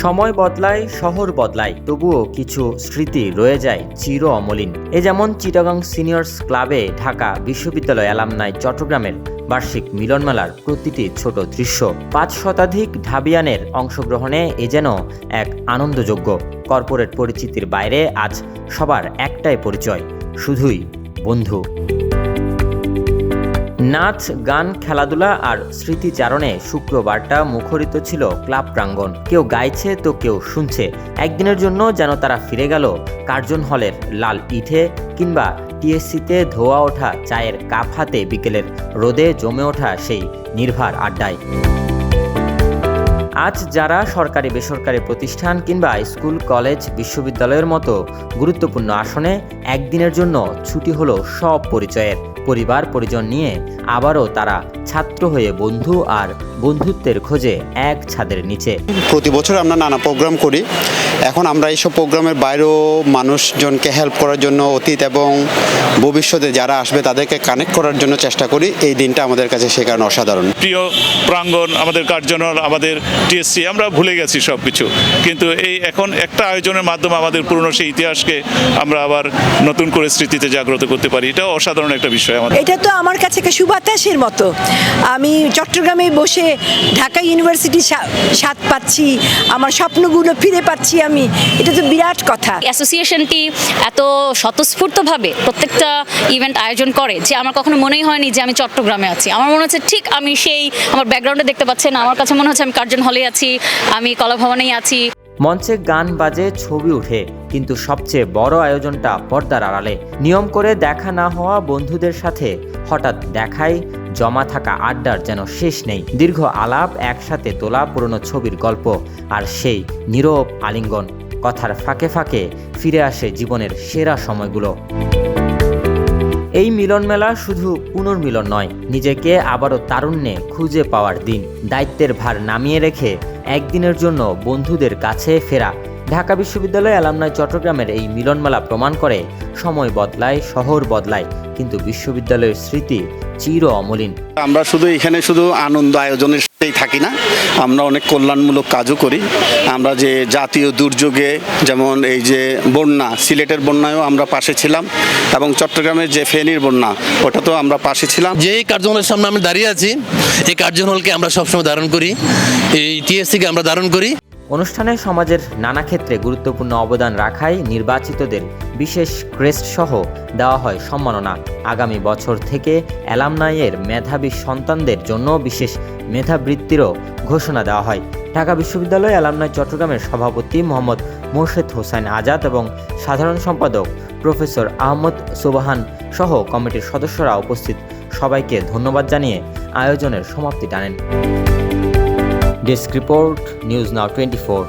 সময় বদলায়, শহর বদলায়, তবুও কিছু স্মৃতি রয়ে যায় চির অমলিন। এ যেমন চিটাগাং সিনিয়র্স ক্লাবে ঢাকা বিশ্ববিদ্যালয় অ্যালামনাই চট্টগ্রামের বার্ষিক মিলনমেলার প্রতিটি ছোট দৃশ্য। 5 শতাধিক ঢাবিয়ানের অংশগ্রহণে এ যেন এক আনন্দযোগ্য। কর্পোরেট পরিচিতির বাইরে আজ সবার একটাই পরিচয়, শুধুই বন্ধু। নাচ, গান, খেলাধুলা আর স্মৃতিচারণে শুক্রবারটা মুখরিত ছিল ক্লাব প্রাঙ্গণ। কেউ গাইছে তো কেউ শুনছে। একদিনের জন্য যেন তারা ফিরে গেল কার্জন হলের লাল ইটে কিংবা টিএসসিতে ধোয়া ওঠা চায়ের কাপ হাতে বিকেলের রোদে জমে ওঠা সেই নির্ভার আড্ডায়। আজ যারা সরকারি বেসরকারি প্রতিষ্ঠান কিংবা স্কুল, কলেজ, বিশ্ববিদ্যালয়ের মতো গুরুত্বপূর্ণ আসনে একদিনের জন্য ছুটি হলো সব পরিচয়ের, পরিবার পরিজন নিয়ে আবারও তারা ছাত্র হয়ে বন্ধু আর বন্ধুত্বের খোঁজে এক ছাদের নিচে। প্রতি বছর আমরা নানা প্রোগ্রাম করি। এখন আমরা এইসব প্রোগ্রামের বাইরেও মানুষজনকে হেল্প করার জন্য অতীত এবং ভবিষ্যতে যারা আসবে তাদেরকে কানেক্ট করার জন্য চেষ্টা করি। এই দিনটা আমাদের কাছে সে কারণে অসাধারণ। প্রিয় প্রাঙ্গণ, আমাদের কার্জন হল, আমাদের টিএসসি, আমরা ভুলে গেছি সব কিছু, কিন্তু এই এখন একটা আয়োজনের মাধ্যমে আমাদের পুরনো সেই ইতিহাসকে আমরা আবার নতুন করে স্মৃতিতে জাগ্রত করতে পারি। এটা অসাধারণ একটা বিষয়। এটা তো আমার কাছে একটা সুবাতাসের মতো। আমি চট্টগ্রামে বসে ঢাকা ইউনিভার্সিটি স্বাদ পাচ্ছি, আমার স্বপ্নগুলো ফিরে পাচ্ছি আমি। এটা তো বিরাট কথা। অ্যাসোসিয়েশনটি এত স্বতঃস্ফূর্তভাবে প্রত্যেকটা ইভেন্ট আয়োজন করে যে আমার কখনো মনেই হয়নি যে আমি চট্টগ্রামে আছি। আমার মনে হচ্ছে ঠিক আমি সেই আমার ব্যাকগ্রাউন্ডে দেখতে পাচ্ছেন, আমার কাছে মনে হচ্ছে আমি কার্জন হলে আছি, আমি কলাভবনেই আছি। মঞ্চে গান বাজে, ছবি উঠে, কিন্তু সবচেয়ে বড় আয়োজনটা পর্দার আড়ালে। নিয়ম করে দেখা না হওয়া বন্ধুদের সাথে হঠাৎ দেখায়, জমা থাকা আড্ডার যেন শেষ নেই। দীর্ঘ আলাপ, একসাথে তোলা পুরনো ছবির গল্প আর সেই নীরব আলিঙ্গন। কথার ফাঁকে ফাঁকে ফিরে আসে জীবনের সেরা সময়গুলো। এই মিলন মেলা শুধু পুনর্মিলন নয়, নিজেকে আবারও তারুণ্যে খুঁজে পাওয়ার দিন। দায়িত্বের ভার নামিয়ে রেখে একদিনের জন্য বন্ধুদের কাছে ফেরা। ঢাকা বিশ্ববিদ্যালয় অ্যালামনাই চট্টগ্রামের এই মিলনমেলা প্রমাণ করে সময় বদলায়, শহর বদলায়, কিন্তু বিশ্ববিদ্যালয়ের স্মৃতি চির অমলিন। আমরা এখানে শুধু আনন্দ আয়োজনের সাথেই থাকি না, আমরা অনেক কল্যাণমূলক কাজও করি। আমরা যে জাতীয় দুর্যোগে, যেমন এই যে বন্যা, সিলেটের বন্যায়ও আমরা পাশে ছিলাম, এবং চট্টগ্রামের যে ফেনীর বন্যা, ওটাতেও আমরা পাশে ছিলাম। যে কার্জন হলের সামনে আমি দাঁড়িয়ে আছি, এই কার্জন হলকে আমরা সবসময় ধারণ করি, এই টিএসসিকে আমরা ধারণ করি। অনুষ্ঠানে সমাজের নানা ক্ষেত্রে গুরুত্বপূর্ণ অবদান রাখায় নির্বাচিতদের বিশেষ ক্রেস্ট সহ দেওয়া হয় সম্মাননা। আগামী বছর থেকে অ্যালামনাইয়ের মেধাবী সন্তানদের জন্য বিশেষ মেধাবৃত্তিরও ঘোষণা দেওয়া হয়। ঢাকা বিশ্ববিদ্যালয় অ্যালামনাই চট্টগ্রামের সভাপতি মোহাম্মদ মোর্শেদ হোসাইন আজাদ এবং সাধারণ সম্পাদক প্রফেসর আহমদ সুবহান সহ কমিটির সদস্যরা উপস্থিত সবাইকে ধন্যবাদ জানিয়ে আয়োজনের সমাপ্তি টানেন। Desk report, news now 24।